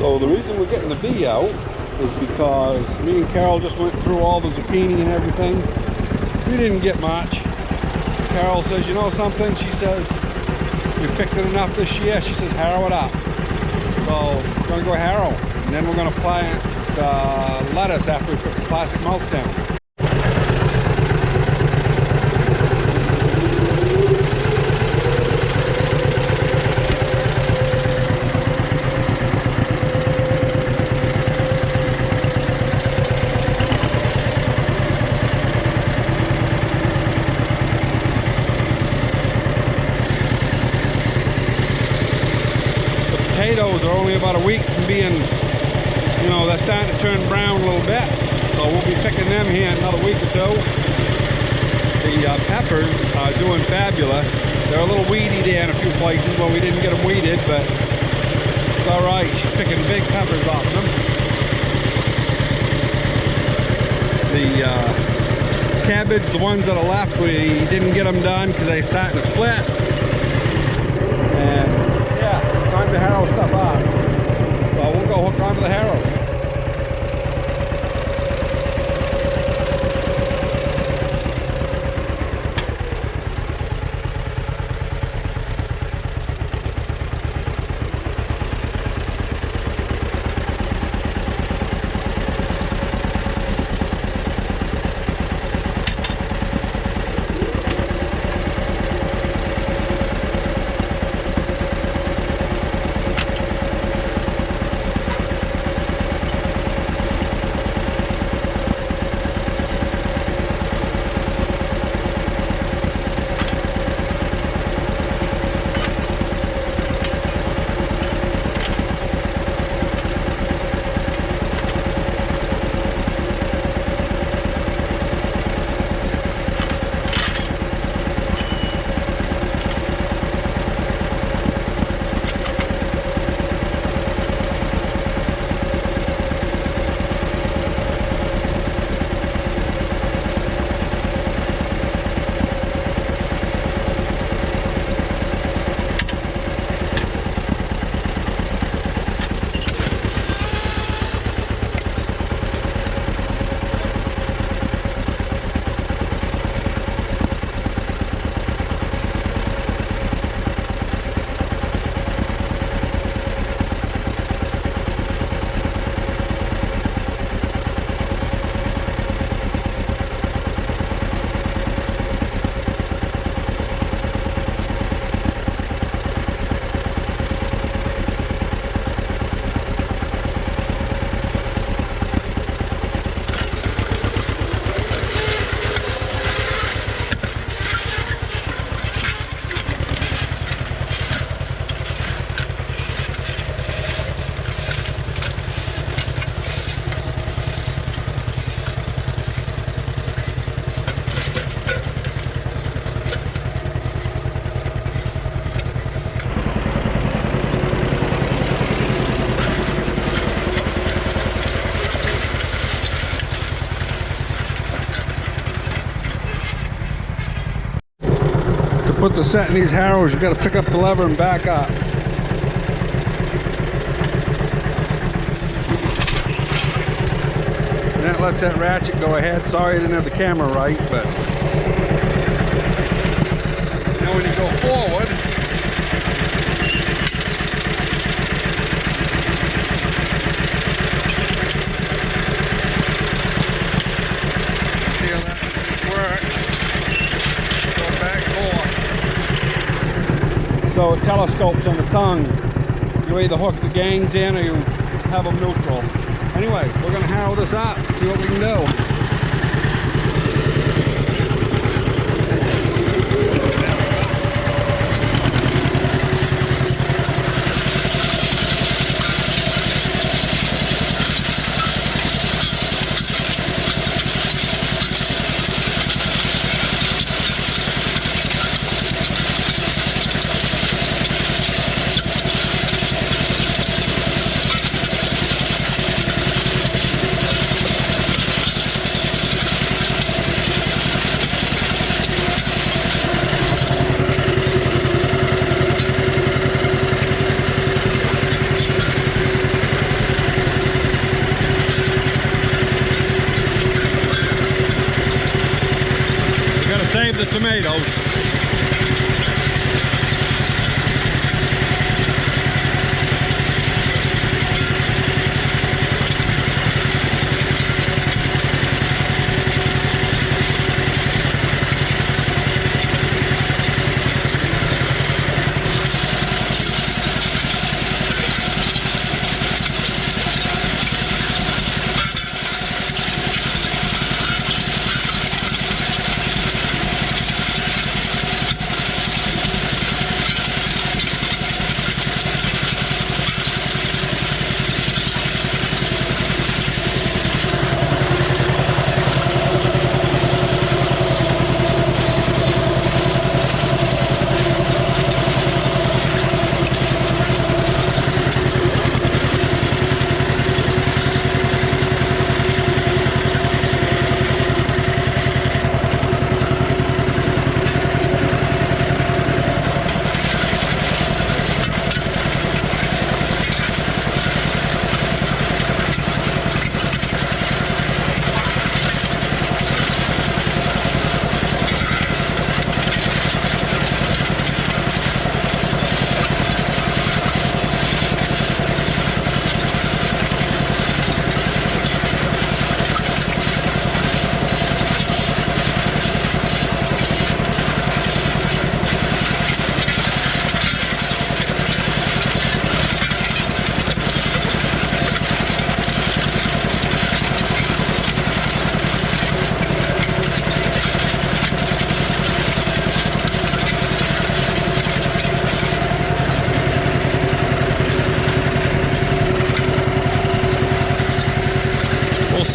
So the reason we're getting the bee out is because me and Carol just went through all the zucchini and everything. We didn't get much. Carol says, you know something? She says, we picked it enough this year. She says, harrow it up. So we're going to go harrow. And then we're going to plant lettuce after we put some plastic mulch down. Potatoes are only about a week from being, you know, they're starting to turn brown a little bit, so we'll be picking them here in another week or two. The peppers are doing fabulous. They're a little weedy there in a few places where we didn't get them weeded, but it's all right. She's picking big peppers off them. The cabbage, the ones that are left, we didn't get them done because they're starting to split. And yeah, time to harrow stuff up. So we'll go hook onto the harrow. Put the set in these harrows, you got to pick up the lever and back up. And that lets that ratchet go ahead. Sorry I didn't have the camera right, but now when you go forward, see how that works. Go back forward. So it telescopes on the tongue. You either hook the gangs in or you have them neutral. Anyway, we're going to harrow this up, see what we can do.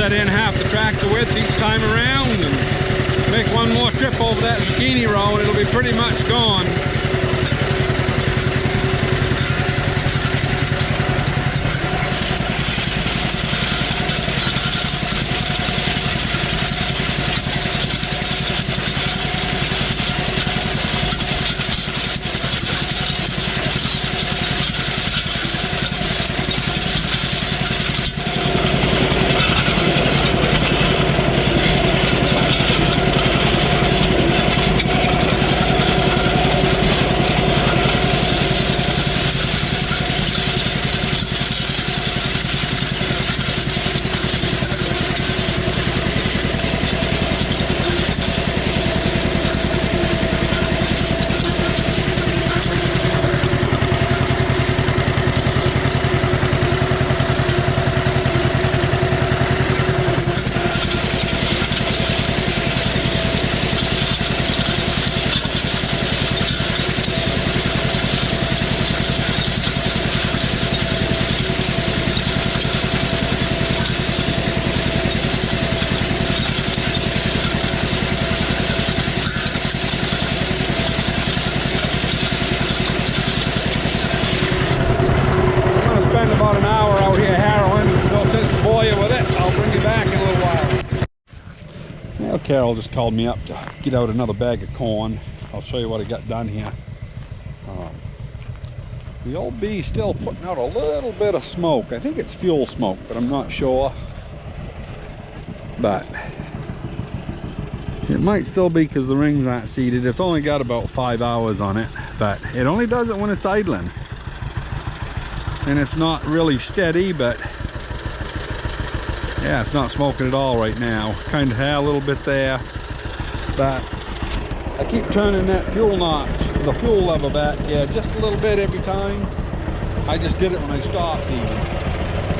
set in half the tractor width each time around and make one more trip over that zucchini row and it'll be pretty much gone. About an hour out here harrowing. No sense to bore you with it. I'll bring you back in a little while. Well, Carol just called me up to get out another bag of corn. I'll show you what I got done here. The old bee's still putting out a little bit of smoke. I think it's fuel smoke, but I'm not sure. But it might still be because the rings aren't seated. It's only got about 5 hours on it, but it only does it when it's idling. And it's not really steady, but yeah, it's not smoking at all right now. Kind of had a little bit there, but I keep turning that fuel notch, the fuel lever back, yeah, just a little bit every time. I just did it when I stopped even.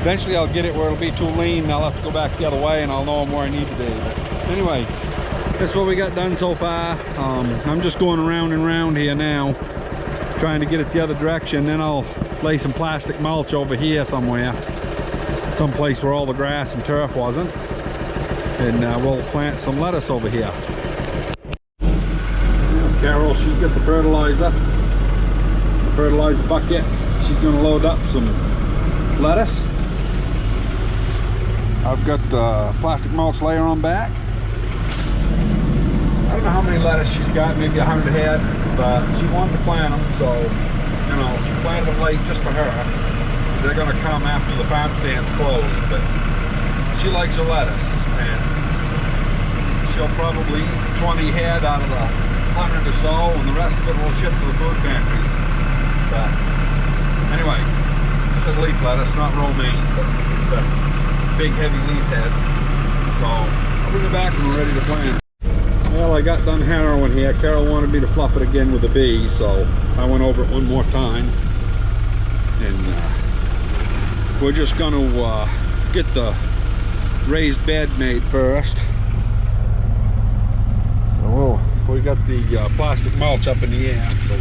Eventually I'll get it where it'll be too lean and I'll have to go back the other way and I'll know where I need to be. But anyway, that's what we got done so far. I'm just going around and around here now, trying to get it the other direction. Then I'll lay some plastic mulch over here somewhere, someplace where all the grass and turf wasn't, and we'll plant some lettuce over here. Carol, she's got the fertilizer bucket. She's going to load up some lettuce. I've got the plastic mulch layer on back. I don't know how many lettuce she's got, maybe 100 head, but she wanted to plant them, so you know, she planted them late just for her. They're going to come after the farm stand's closed, but she likes her lettuce, and she'll probably eat 20 head out of the 100 or so, and the rest of it will ship to the food pantries. But anyway, it's just leaf lettuce, not romaine, but it's the big heavy leaf heads. So I'll bring it back when we're ready to plant. Well, I got done harrowing here. Carol wanted me to fluff it again with a bee, so I went over it one more time. And we're just going to get the raised bed made first. So we got the plastic mulch up in the air. So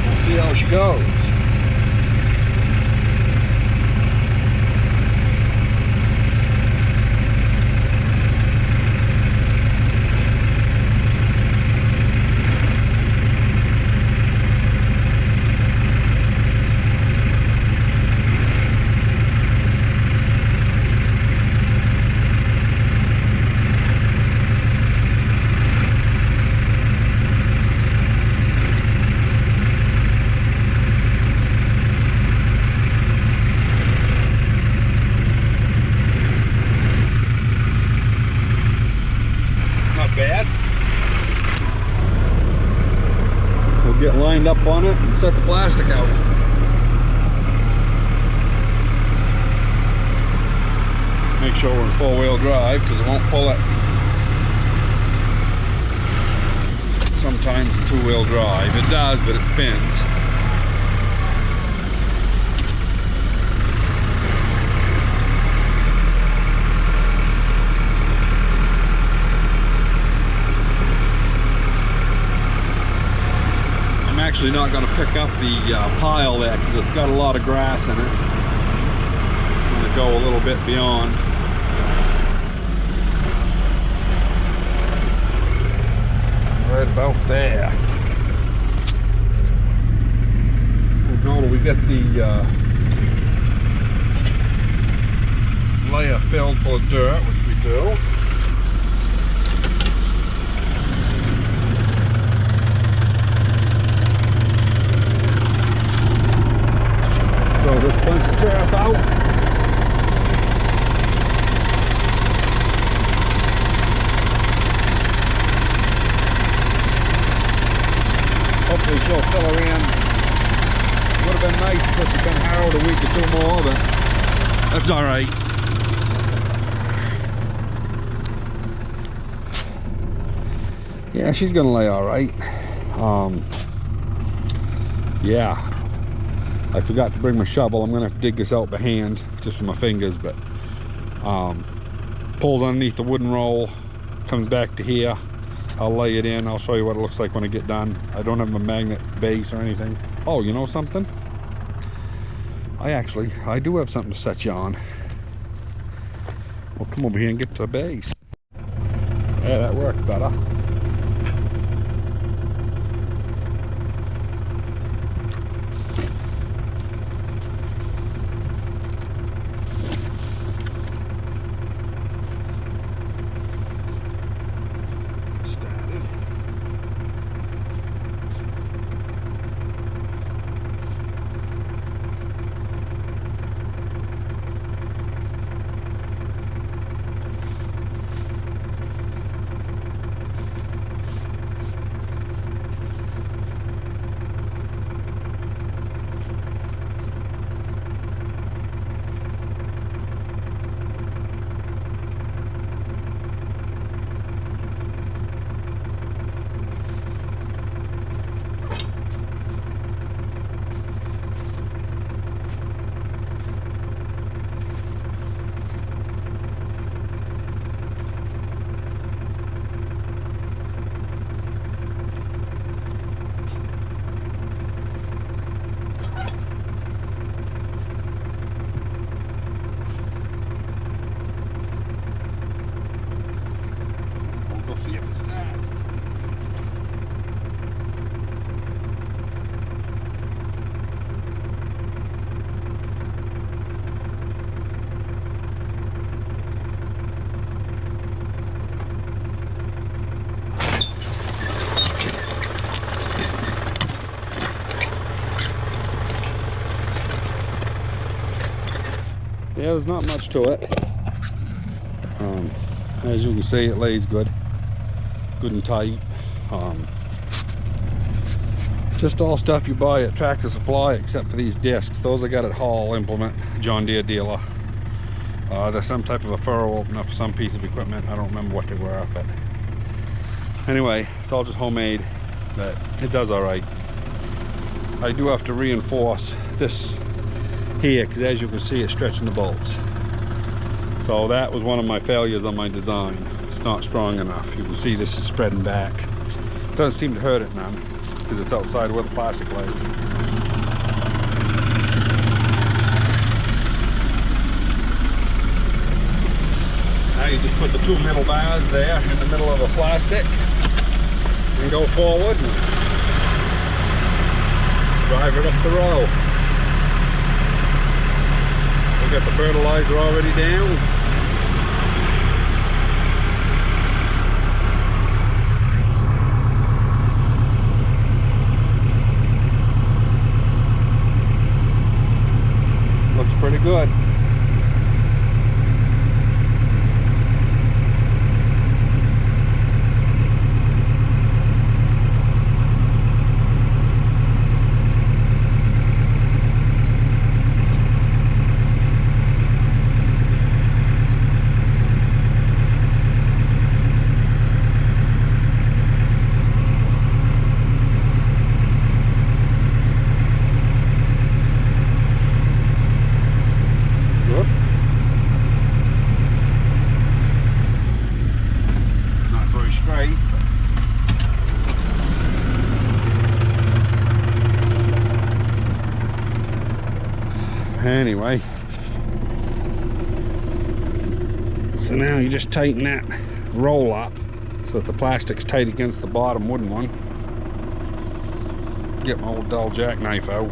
we'll see how she goes. Get lined up on it and set the plastic out. Make sure we're in four-wheel drive because it won't pull it. Sometimes in two-wheel drive it does, but it spins. actually not going to pick up the pile there because it's got a lot of grass in it. I'm going to go a little bit beyond. Right about there. Now we get the layer filled full of dirt, which we do. Throw this bunch of turf out. Hopefully she'll fill her in. Would have been nice if this had been harrowed a week or two more, but that's alright. Yeah, she's gonna lay alright. Yeah. I forgot to bring my shovel. I'm gonna have to dig this out by hand, just with my fingers, but pulls underneath the wooden roll, comes back to here. I'll lay it in. I'll show you what it looks like when I get done. I don't have a magnet base or anything. Oh, you know something? I do have something to set you on. Well, come over here and get to the base. Yeah, that works better. Yeah, there's not much to it. As you can see, it lays good and tight. Just all stuff you buy at Tractor Supply except for these discs. Those I got at Hall Implement, John Deere dealer. There's some type of a furrow opener for some piece of equipment. I don't remember what they were, but anyway, it's all just homemade, but it does all right. I do have to reinforce this here because as you can see, it's stretching the bolts. So that was one of my failures on my design. It's not strong enough. You can see this is spreading back. It doesn't seem to hurt it none because it's outside where the plastic lays. Now you just put the two middle bars there in the middle of the plastic and go forward and drive it up the row. We've got the fertilizer already down. Looks pretty good. Anyway, so now you just tighten that roll up so that the plastic's tight against the bottom wooden one. Get my old dull jackknife out.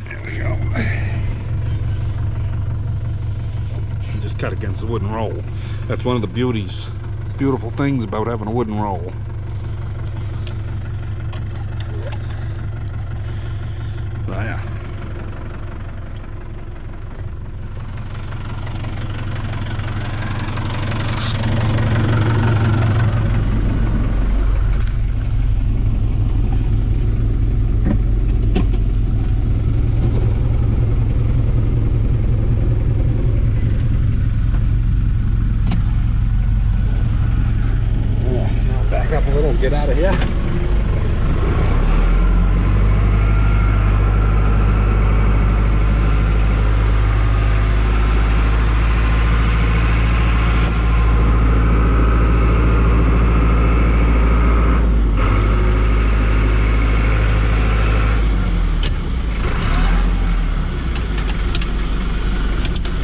There we go. Just cut against the wooden roll. That's one of the beautiful things about having a wooden roll. There. Now back up a little and get out of here.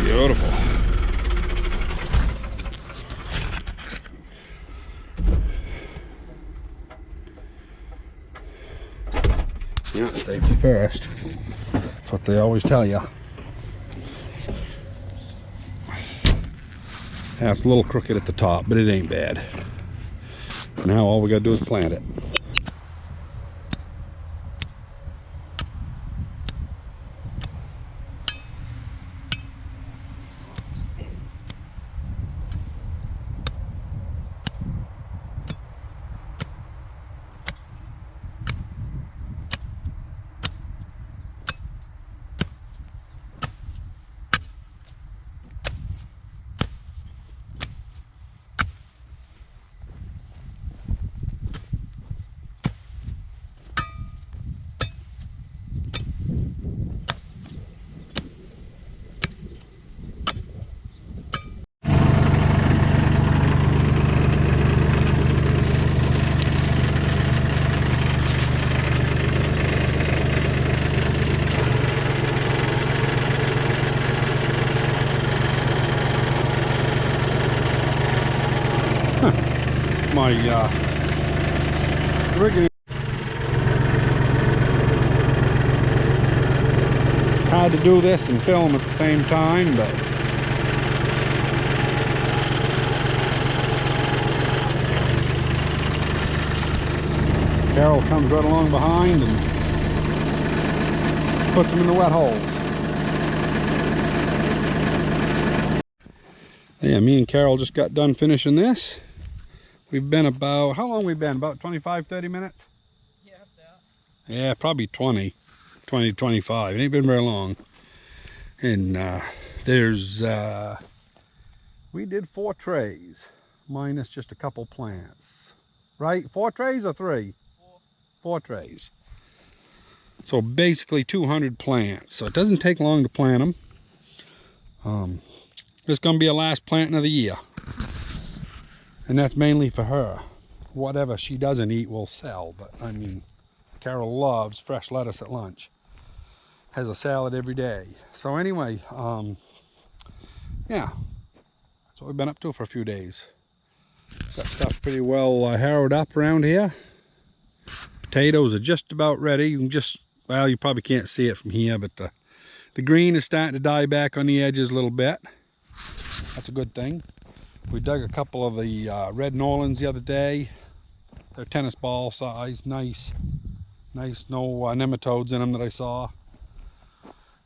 Beautiful. Yeah, safety first. That's what they always tell you. Yeah, it's a little crooked at the top, but it ain't bad. Now all we gotta do is plant it. My rigging. It's hard to do this and film at the same time, but Carol comes right along behind and puts them in the wet holes. Yeah, me and Carol just got done finishing this. We've been about, how long we been? About 25, 30 minutes? Yeah, that. Yeah, probably 20, 25. It ain't been very long. And we did 4 trays, minus just a couple plants. Right? 4 trays or 3? 4 trays. So basically 200 plants. So it doesn't take long to plant them. This is going to be a last planting of the year. And that's mainly for her. Whatever she doesn't eat will sell. But I mean, Carol loves fresh lettuce at lunch. Has a salad every day. So anyway, yeah, that's what we've been up to for a few days. Got stuff pretty well harrowed up around here. Potatoes are just about ready. You can just, well, you probably can't see it from here, but the green is starting to die back on the edges a little bit. That's a good thing. We dug a couple of the red Norlands the other day. They're tennis ball size, nice, no nematodes in them that I saw.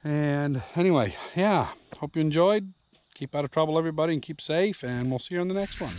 And anyway, yeah, hope you enjoyed. Keep out of trouble, everybody, and keep safe, and we'll see you on the next one.